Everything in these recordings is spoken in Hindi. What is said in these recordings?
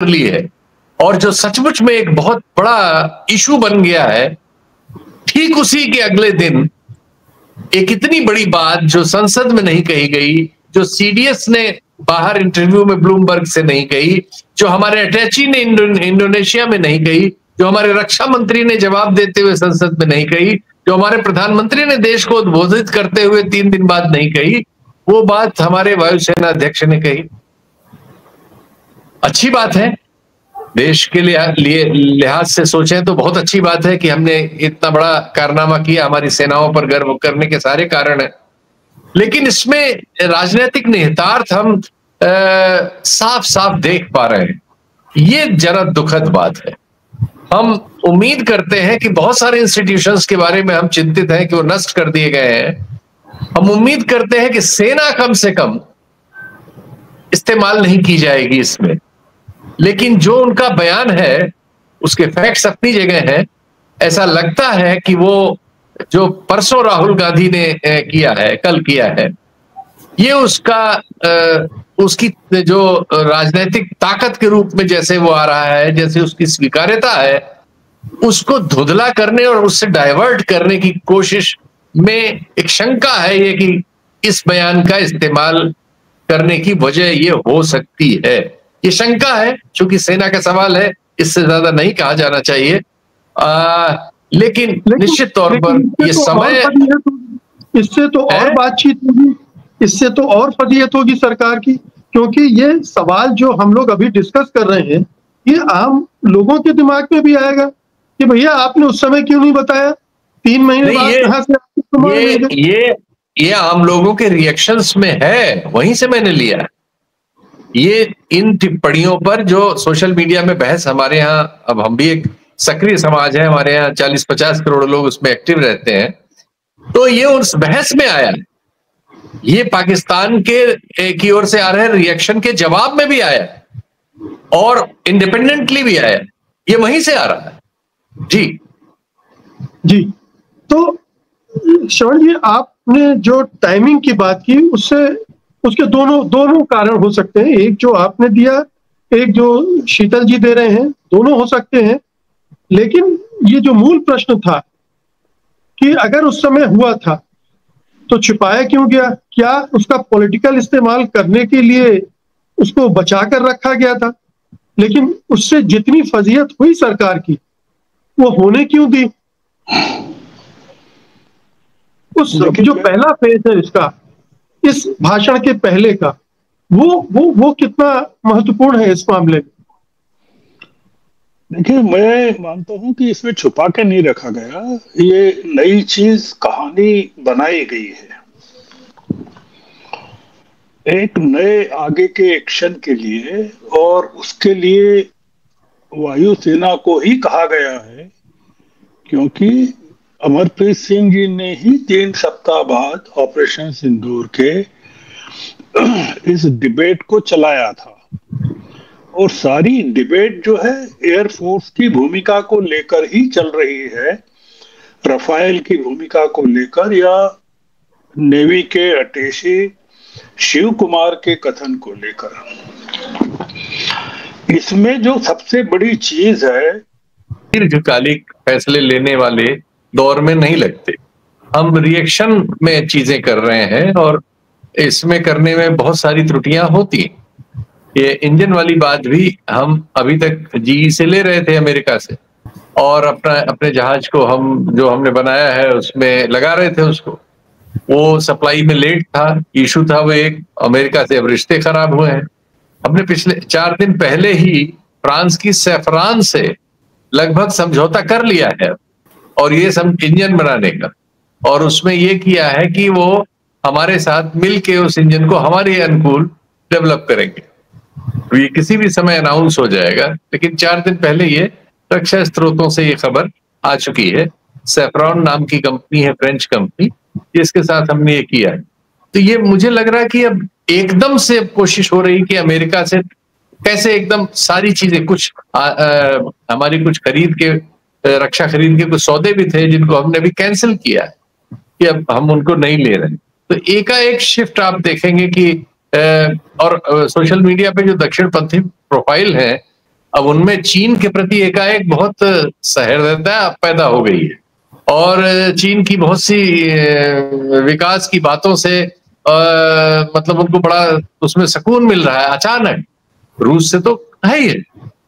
ली है और जो सचमुच में एक बहुत बड़ा इशू बन गया है, ठीक उसी के अगले दिन एक इतनी बड़ी बात जो संसद में नहीं कही गई, जो सीडीएस ने बाहर इंटरव्यू में ब्लूमबर्ग से नहीं कही, जो हमारे अटैची ने इंडोनेशिया में नहीं कही, जो हमारे रक्षा मंत्री ने जवाब देते हुए संसद में नहीं कही, जो हमारे प्रधानमंत्री ने देश को उद्बोधित करते हुए 3 दिन बाद नहीं कही, वो बात हमारे वायुसेना अध्यक्ष ने कही। अच्छी बात है, देश के लिए लिहाज से सोचें तो बहुत अच्छी बात है कि हमने इतना बड़ा कारनामा किया, हमारी सेनाओं पर गर्व करने के सारे कारण हैं। लेकिन इसमें राजनीतिक निहितार्थ हम साफ साफ देख पा रहे हैं। ये जरा दुखद बात है। हम उम्मीद करते हैं कि बहुत सारे इंस्टीट्यूशंस के बारे में हम चिंतित हैं कि वो नष्ट कर दिए गए हैं। हम उम्मीद करते हैं कि सेना कम से कम इस्तेमाल नहीं की जाएगी इसमें, लेकिन जो उनका बयान है उसके फैक्ट्स अपनी जगह हैं। ऐसा लगता है कि वो जो परसों राहुल गांधी ने किया है, कल किया है, ये उसकी जो राजनीतिक ताकत के रूप में जैसे वो आ रहा है, जैसे उसकी स्वीकार्यता है, उसको धुंधला करने और उससे डाइवर्ट करने की कोशिश में एक शंका है ये कि इस बयान का इस्तेमाल करने की वजह ये हो सकती है। ये शंका है, चूंकि सेना का सवाल है, इससे ज्यादा नहीं कहा जाना चाहिए। लेकिन निश्चित तौर पर ये समय, इससे तो और बातचीत होगी, इससे तो और फजीयत होगी सरकार की, क्योंकि ये सवाल जो हम लोग अभी डिस्कस कर रहे हैं ये आम लोगों के दिमाग में भी आएगा कि भैया आपने उस समय क्यों नहीं बताया, 3 महीने बाद कहां से ये आम लोगों के रिएक्शंस में है, वहीं से मैंने लिया। ये इन टिप्पणियों पर जो सोशल मीडिया में बहस, हमारे यहाँ अब हम भी एक सक्रिय समाज है, हमारे यहाँ 40-50 करोड़ लोग उसमें एक्टिव रहते हैं, तो ये उस बहस में आया। ये पाकिस्तान के की ओर से आ रहे रिएक्शन के जवाब में भी आया और इंडिपेंडेंटली भी आया। ये वहीं से आ रहा है। जी तो श्रवण जी, आपने जो टाइमिंग की बात की उसके दोनों कारण हो सकते हैं। एक जो आपने दिया, एक जो शीतल जी दे रहे हैं, दोनों हो सकते हैं। लेकिन ये जो मूल प्रश्न था कि अगर उस समय हुआ था तो छिपाया क्यों गया? क्या उसका पॉलिटिकल इस्तेमाल करने के लिए उसको बचा कर रखा गया था? लेकिन उससे जितनी फजीयत हुई सरकार की, वो होने क्यों दी? उस जो पहला फेज है इसका, इस भाषण के पहले का, वो कितना महत्वपूर्ण है इस मामले में? देखिए, मैं मानता हूं कि इसमें छुपा के नहीं रखा गया, ये नई चीज, कहानी बनाई गई है एक नए आगे के एक्शन के लिए, और उसके लिए वायुसेना को ही कहा गया है, क्योंकि अमरप्रीत सिंह जी ने ही 3 सप्ताह बाद ऑपरेशन सिंदूर के इस डिबेट को चलाया था। और सारी डिबेट जो है एयरफोर्स की भूमिका को लेकर ही चल रही है, रफाल की भूमिका को लेकर या नेवी के अटैची शिव कुमार के कथन को लेकर। इसमें जो सबसे बड़ी चीज है, दीर्घकालिक फैसले लेने वाले दौर में नहीं लगते, हम रिएक्शन में चीजें कर रहे हैं और इसमें करने में बहुत सारी त्रुटियां होती हैं। ये इंजन वाली बात भी हम अभी तक जीई से ले रहे थे, अमेरिका से, और अपने जहाज को जो हमने बनाया है उसमें लगा रहे थे उसको। वो सप्लाई में लेट था, इशू था वो एक, अमेरिका से अब रिश्ते खराब हुए हैं। हमने पिछले 4 दिन पहले ही फ्रांस की सैफरान से लगभग समझौता कर लिया है, और ये इंजन बनाने का, और उसमें ये किया है कि वो हमारे साथ मिलके उस इंजन को हमारे अनुकूल डेवलप करेंगे। तो ये किसी भी समय अनाउंस हो जाएगा, लेकिन 4 दिन पहले ये रक्षा स्रोतों से ये खबर आ चुकी है। सैफरॉन नाम की कंपनी है, फ्रेंच कंपनी, जिसके साथ हमने ये किया है। तो ये मुझे लग रहा है कि अब एकदम से कोशिश हो रही कि अमेरिका से कैसे एकदम सारी चीजें, कुछ हमारी कुछ खरीद के, रक्षा खरीद के कुछ सौदे भी थे जिनको हमने भी कैंसिल किया है कि अब हम उनको नहीं ले रहे। तो एकाएक शिफ्ट आप देखेंगे कि और सोशल मीडिया पे जो दक्षिणपंथी प्रोफाइल है अब उनमें चीन के प्रति एकाएक बहुत सहृदयता पैदा हो गई है और चीन की बहुत सी विकास की बातों से मतलब उनको बड़ा उसमें सुकून मिल रहा है अचानक। रूस से तो है ही है।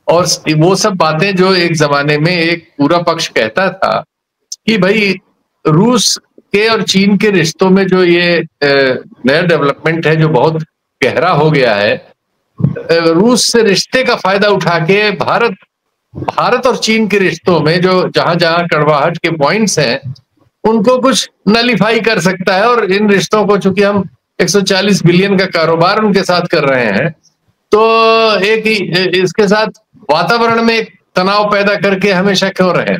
और वो सब बातें जो एक जमाने में एक पूरा पक्ष कहता था कि भाई रूस के और चीन के रिश्तों में जो ये नया डेवलपमेंट है जो बहुत गहरा हो गया है, रूस से रिश्ते का फायदा उठा के भारत और चीन के रिश्तों में जो जहां जहां कड़वाहट के पॉइंट्स हैं उनको कुछ नलीफाई कर सकता है। और इन रिश्तों को चूंकि हम 140 बिलियन का कारोबार उनके साथ कर रहे हैं तो एक इसके साथ वातावरण में एक तनाव पैदा करके हमेशा क्यों रहे।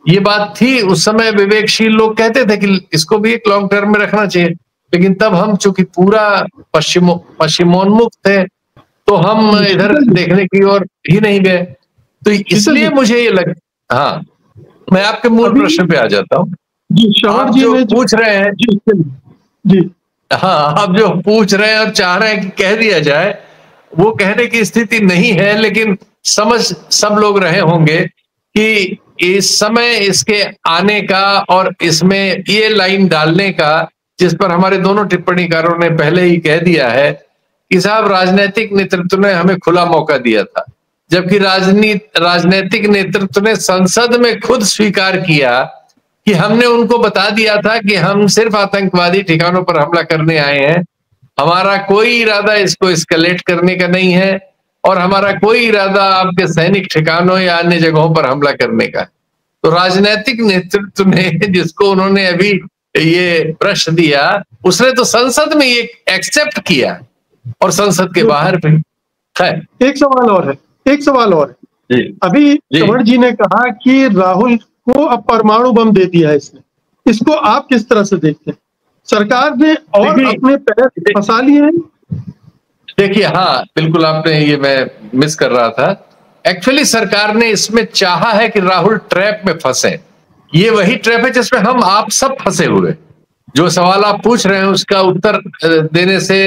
ये बात थी उस समय, विवेकशील लोग कहते थे कि इसको भी एक लॉन्ग टर्म में रखना चाहिए, लेकिन तब हम चूंकि पूरा पश्चिमोन्मुख थे तो हम इधर देखने की ओर ही नहीं गए। तो इसलिए मुझे ये हाँ, मैं आपके मूल प्रश्न पे आ जाता हूँ। आप जो पूछ रहे हैं जी हाँ, आप जो पूछ रहे हैं और चाह रहे हैं कि कह दिया जाए, वो कहने की स्थिति नहीं है, लेकिन समझ सब लोग रहे होंगे कि इस समय इसके आने का और इसमें ये लाइन डालने का, जिस पर हमारे दोनों टिप्पणीकारों ने पहले ही कह दिया है कि साहब राजनीतिक नेतृत्व ने हमें खुला मौका दिया था, जबकि राजनीतिक नेतृत्व ने संसद में खुद स्वीकार किया कि हमने उनको बता दिया था कि हम सिर्फ आतंकवादी ठिकानों पर हमला करने आए हैं, हमारा कोई इरादा इसको एस्केलेट करने का नहीं है और हमारा कोई इरादा आपके सैनिक ठिकानों या अन्य जगहों पर हमला करने का। तो राजनीतिक नेतृत्व ने, जिसको उन्होंने अभी ये प्रश्न दिया, उसने तो संसद में ये एक्सेप्ट किया और संसद के बाहर भी है। एक सवाल और है, अभी कंवर जी ने कहा कि राहुल को अब परमाणु बम दे दिया है इसने, इसको आप किस तरह से देखते हैं? सरकार ने और अपने पैर फंसा लिए हैं। देखिए, हाँ बिल्कुल, आपने ये मैं मिस कर रहा था। एक्चुअली सरकार ने इसमें चाहा है कि राहुल ट्रैप में फंसे। ये वही ट्रैप है जिसमें हम आप सब फंसे हुए। जो सवाल आप पूछ रहे हैं उसका उत्तर देने से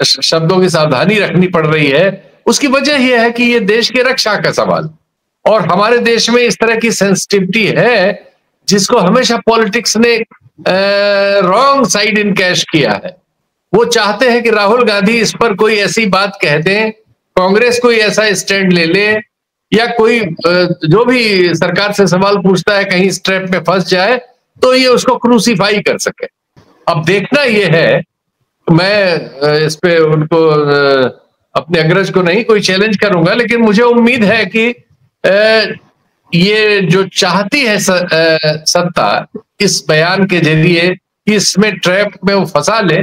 शब्दों की सावधानी रखनी पड़ रही है। उसकी वजह यह है कि ये देश की रक्षा का सवाल, और हमारे देश में इस तरह की सेंसिटिविटी है जिसको हमेशा पॉलिटिक्स ने रॉन्ग साइड इन कैश किया है। वो चाहते हैं कि राहुल गांधी इस पर कोई ऐसी बात कह दें, कांग्रेस कोई ऐसा स्टैंड ले ले, या कोई जो भी सरकार से सवाल पूछता है कहीं स्ट्रैप में फंस जाए तो ये उसको क्रूसीफाई कर सके। अब देखना ये है, मैं इस पे उनको अपने अग्रज को नहीं कोई चैलेंज करूंगा, लेकिन मुझे उम्मीद है कि ये जो चाहती है सत्ता इस बयान के जरिए कि इसमें ट्रैप में वो फंसा ले,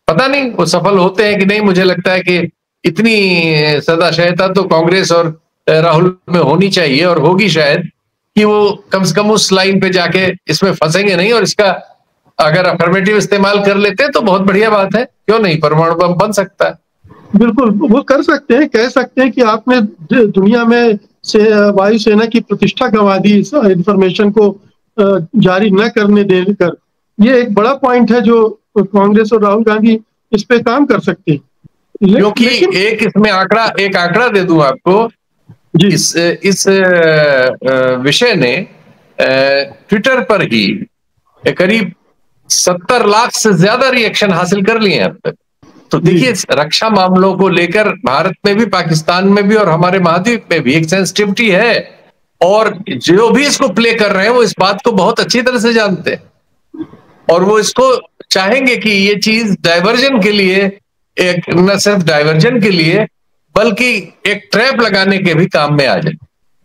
पता नहीं वो सफल होते हैं कि नहीं। मुझे लगता है कि इतनी सदाशयता तो कांग्रेस और राहुल में होनी चाहिए और होगी शायद, कि वो कम से कम उस लाइन पे जाके इसमें फंसेंगे नहीं, और इसका अगर अफर्मेटिव इस्तेमाल कर लेते हैं तो बहुत बढ़िया बात है। क्यों नहीं, परमाणु बम बन सकता है। बिल्कुल वो कर सकते हैं, कह सकते हैं कि आपने दुनिया में वायुसेना की प्रतिष्ठा गंवा दी इस इंफॉर्मेशन को जारी न करने देकर। ये एक बड़ा पॉइंट है जो कांग्रेस और राहुल गांधी इस पे काम कर सकते हैं। क्योंकि एक इसमें एक आंकड़ा दे दूं आपको, इस विषय ने ट्विटर पर ही करीब 70 लाख से ज्यादा रिएक्शन हासिल कर लिए हैं अब तक। तो देखिए, रक्षा मामलों को लेकर भारत में भी, पाकिस्तान में भी और हमारे महाद्वीप में भी एक सेंसिटिविटी है, और जो भी इसको प्ले कर रहे हैं वो इस बात को बहुत अच्छी तरह से जानते हैं, और वो इसको चाहेंगे कि ये चीज डाइवर्जन के लिए, एक न सिर्फ डाइवर्जन के लिए बल्कि एक ट्रैप लगाने के भी काम में आ जाए।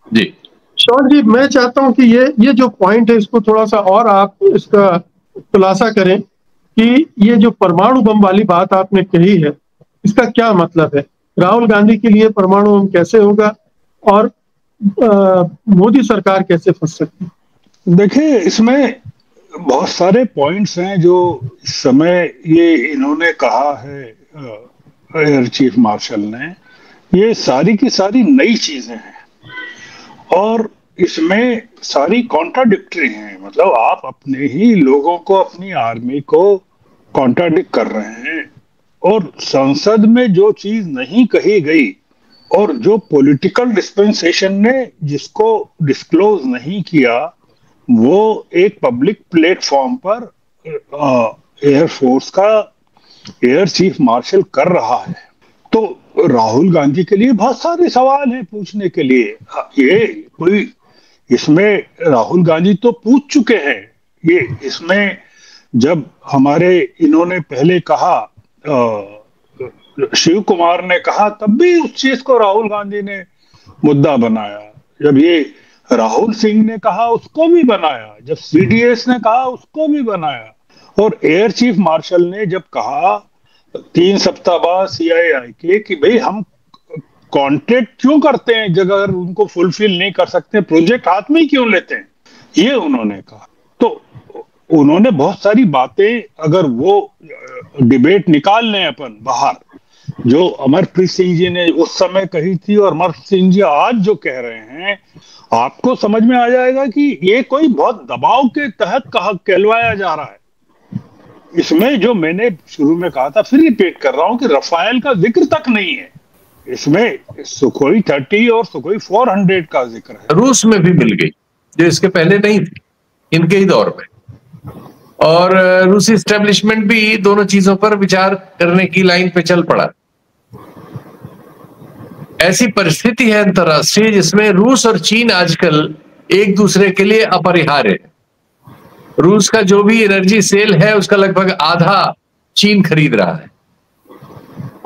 जी शौर्य जी, मैं चाहता हूं कि ये जो पॉइंट है इसको थोड़ा सा और आप इसका खुलासा करें कि ये जो परमाणु बम वाली बात आपने कही है इसका क्या मतलब है। राहुल गांधी के लिए परमाणु बम कैसे होगा और मोदी सरकार कैसे फंस सकती है? देखिए, इसमें बहुत सारे पॉइंट्स हैं जो इस समय ये इन्होंने कहा है एयर चीफ मार्शल ने, ये सारी की सारी नई चीजें हैं और इसमें सारी कॉन्ट्राडिक्टरी हैं। मतलब आप अपने ही लोगों को, अपनी आर्मी को कॉन्ट्राडिक्ट कर रहे हैं, और संसद में जो चीज नहीं कही गई और जो पॉलिटिकल डिस्पेंसेशन ने जिसको डिस्क्लोज नहीं किया, वो एक पब्लिक प्लेटफॉर्म पर एयरफोर्स का एयर चीफ मार्शल कर रहा है। तो राहुल गांधी के लिए बहुत सारे सवाल हैं पूछने के लिए। ये कोई इसमें राहुल गांधी तो पूछ चुके हैं ये, इसमें जब हमारे इन्होंने पहले कहा, शिव कुमार ने कहा, तब भी उस चीज को राहुल गांधी ने मुद्दा बनाया। जब ये राहुल सिंह ने कहा उसको भी बनाया, जब सीडीएस ने कहा उसको भी बनाया, और एयर चीफ मार्शल ने जब कहा 3 सप्ताह बाद सीआईआई के कि भाई हम कॉन्ट्रैक्ट क्यों करते हैं जब अगर उनको फुलफिल नहीं कर सकते, प्रोजेक्ट हाथ में ही क्यों लेते हैं, ये उन्होंने कहा। तो उन्होंने बहुत सारी बातें, अगर वो डिबेट निकाल लें अपन बाहर, जो अमरप्रीत सिंह जी ने उस समय कही थी और अमरप्रीत सिंह जी आज जो कह रहे हैं, आपको समझ में आ जाएगा कि ये कोई बहुत दबाव के तहत कहलवाया जा रहा है। इसमें जो मैंने शुरू में कहा था, फिर रिपीट कर रहा हूं कि रफाल का जिक्र तक नहीं है इसमें, सुखोई 30 और सुखोई 400 का जिक्र है। रूस में भी मिल गई जो इसके पहले नहीं थी, इनके ही दौर में, और रूसी एस्टेब्लिशमेंट भी दोनों चीजों पर विचार करने की लाइन पे चल पड़ा। ऐसी परिस्थिति है अंतरराष्ट्रीय जिसमें रूस और चीन आजकल एक दूसरे के लिए अपरिहार्य है। रूस का जो भी एनर्जी सेल है उसका लगभग आधा चीन खरीद रहा है,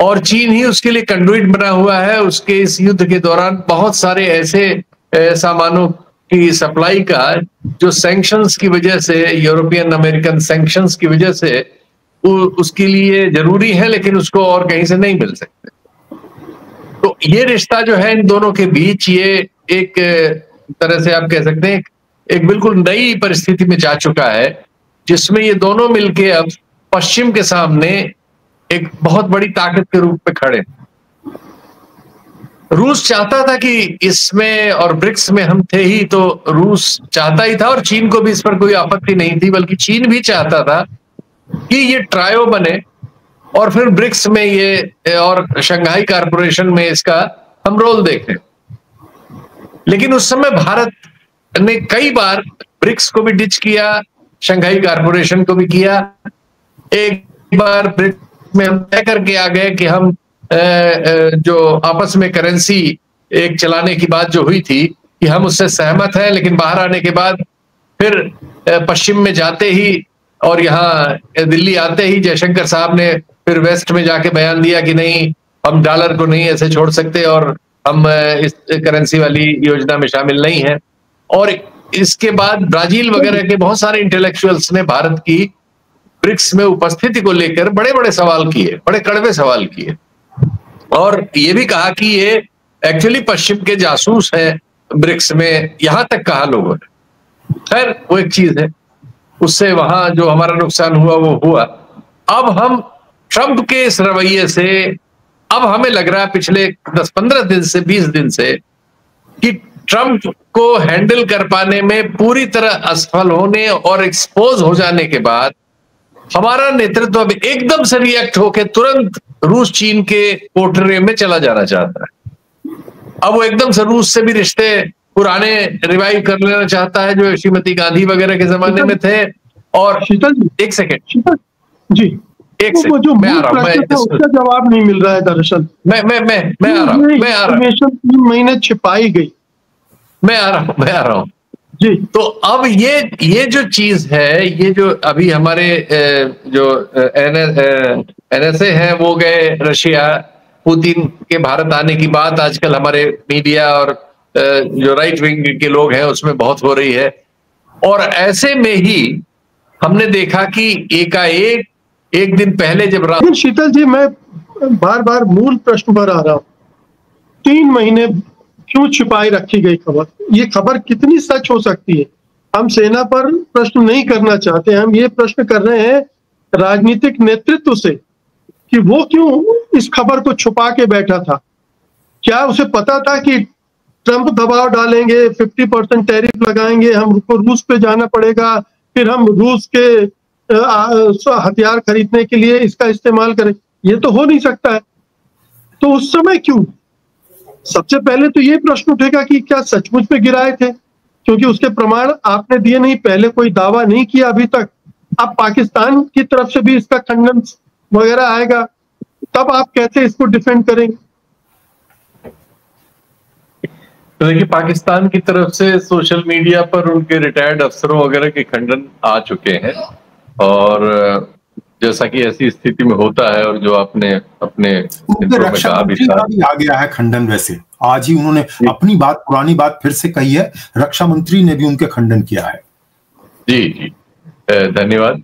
और चीन ही उसके लिए कंडुइट बना हुआ है। उसके इस युद्ध के दौरान बहुत सारे ऐसे सामानों की सप्लाई का जो सैंक्शंस की वजह से, यूरोपियन अमेरिकन सैंक्शंस की वजह से उसके लिए जरूरी है, लेकिन उसको और कहीं से नहीं मिल सकते। तो ये रिश्ता जो है इन दोनों के बीच, ये एक तरह से आप कह सकते हैं एक बिल्कुल नई परिस्थिति में जा चुका है, जिसमें ये दोनों मिलके अब पश्चिम के सामने एक बहुत बड़ी ताकत के रूप में खड़े। रूस चाहता था कि इसमें, और ब्रिक्स में हम थे ही, तो रूस चाहता ही था, और चीन को भी इस पर कोई आपत्ति नहीं थी, बल्कि चीन भी चाहता था कि ये ट्रायो बने और फिर ब्रिक्स में ये और शंघाई कॉरपोरेशन में इसका हम रोल देखें। लेकिन उस समय भारत ने कई बार ब्रिक्स को भी डिच किया, शंघाई कॉरपोरेशन को भी किया। एक बार ब्रिक्स में हम तय करके आ गए कि हम जो आपस में करेंसी एक चलाने की बात जो हुई थी कि हम उससे सहमत हैं, लेकिन बाहर आने के बाद फिर पश्चिम में जाते ही और यहाँ दिल्ली आते ही जयशंकर साहब ने फिर वेस्ट में जाके बयान दिया कि नहीं, हम डॉलर को नहीं ऐसे छोड़ सकते और हम इस करेंसी वाली योजना में शामिल नहीं है। और इसके बाद ब्राजील वगैरह के बहुत सारे इंटेलेक्चुअल्स ने भारत की ब्रिक्स में उपस्थिति को लेकर बड़े बड़े सवाल किए, बड़े कड़वे सवाल किए, और ये भी कहा कि ये एक्चुअली पश्चिम के जासूस है ब्रिक्स में, यहां तक कहा लोगों ने। खैर वो एक चीज है, उससे वहां जो हमारा नुकसान हुआ वो हुआ। अब हम ट्रंप के इस रवैये से, अब हमें लग रहा है पिछले 10-15 दिन से 20 दिन से कि ट्रंप को हैंडल कर पाने में पूरी तरह असफल होने और एक्सपोज हो जाने के बाद हमारा नेतृत्व अब एकदम से रिएक्ट होकर तुरंत रूस चीन के कोटरे में चला जाना चाहता है। अब वो एकदम से रूस से भी रिश्ते पुराने रिवाइव कर लेना चाहता है जो श्रीमती गांधी वगैरह के जमाने में थे। और शीतल एक सेकेंड जी, एक सेकेंड, जो मैं आ रहा हूं, उसका जवाब नहीं मिल रहा है दरअसल। मैं आ रहा हूं 3 महीने छिपाई गई। मैं आ रहा हूं जी। तो अब ये जो चीज है, ये जो अभी हमारे जो एनएसए हैं वो गए रशिया, पुतिन के भारत आने की बात आजकल हमारे मीडिया और जो राइट विंग के लोग हैं उसमें बहुत हो रही है। और ऐसे में ही हमने देखा कि एकाएक एक दिन पहले जब शीतल जी, मैं बार बार मूल प्रश्न पर आ रहा हूं, 3 महीने क्यों छिपाई रखी गई खबर? ये खबर कितनी सच हो सकती है? हम सेना पर प्रश्न नहीं करना चाहते, हम ये प्रश्न कर रहे हैं राजनीतिक नेतृत्व से कि वो क्यों इस खबर को छुपा के बैठा था। क्या उसे पता था कि ट्रंप दबाव डालेंगे, 50% टैरिफ लगाएंगे, हमको रूस पे जाना पड़ेगा, फिर हम रूस के हथियार खरीदने के लिए इसका इस्तेमाल करें? ये तो हो नहीं सकता है। तो उस समय क्यों? सबसे पहले तो ये प्रश्न उठेगा कि क्या सचमुच में गिराए थे, क्योंकि उसके प्रमाण आपने दिए नहीं, पहले कोई दावा नहीं किया अभी तक। अब पाकिस्तान की तरफ से भी इसका खंडन वगैरह आएगा, तब आप कैसे इसको डिफेंड करेंगे? तो देखिए, पाकिस्तान की तरफ से सोशल मीडिया पर उनके रिटायर्ड अफसरों वगैरह के खंडन आ चुके हैं, और जैसा कि ऐसी स्थिति में होता है, और जो आपने अपने रक्षा मंत्री का भी आ गया है खंडन। वैसे आज ही उन्होंने अपनी बात, पुरानी बात फिर से कही है, रक्षा मंत्री ने भी उनके खंडन किया है। जी जी, धन्यवाद।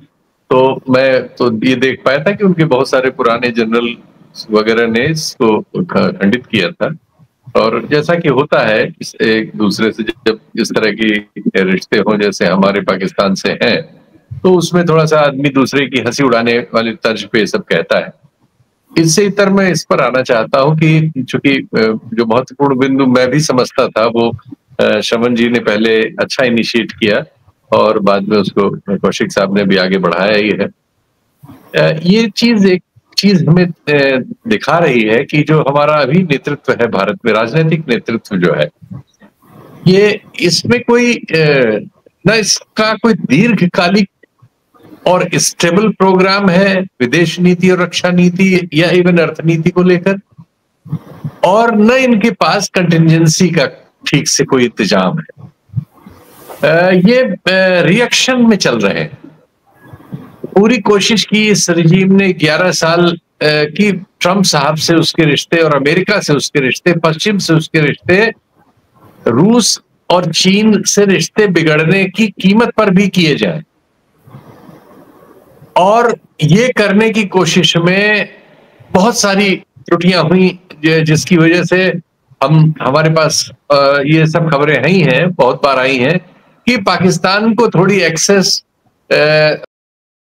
तो मैं तो ये देख पाया था कि उनके बहुत सारे पुराने जनरल वगैरह ने इसको खंडित किया था, और जैसा कि होता है एक दूसरे से जब इस तरह की रिश्ते हों जैसे हमारे पाकिस्तान से हैं, तो उसमें थोड़ा सा आदमी दूसरे की हंसी उड़ाने वाली तर्ज पे सब कहता है। इससे इतर मैं इस पर आना चाहता हूं कि चूंकि जो महत्वपूर्ण बिंदु मैं भी समझता था वो शमन जी ने पहले अच्छा इनिशिएट किया, और बाद में उसको कौशिक साहब ने भी आगे बढ़ाया ही है। ये एक चीज हमें दिखा रही है कि जो हमारा अभी नेतृत्व है भारत में, राजनीतिक नेतृत्व जो है, ये इसमें कोई न इसका कोई दीर्घकालिक और स्टेबल प्रोग्राम है विदेश नीति और रक्षा नीति या इवन अर्थनीति को लेकर, और न इनके पास कंटिजेंसी का ठीक से कोई इंतजाम है। ये रिएक्शन में चल रहे हैं। पूरी कोशिश की इस रजीम ने 11 साल की, ट्रंप साहब से उसके रिश्ते और अमेरिका से उसके रिश्ते, पश्चिम से उसके रिश्ते, रूस और चीन से रिश्ते बिगड़ने की कीमत पर भी किए जाए, और ये करने की कोशिश में बहुत सारी त्रुटियां हुई, जिसकी वजह से हमारे पास ये सब खबरें आई हैं, बहुत बार आई हैं कि पाकिस्तान को थोड़ी एक्सेस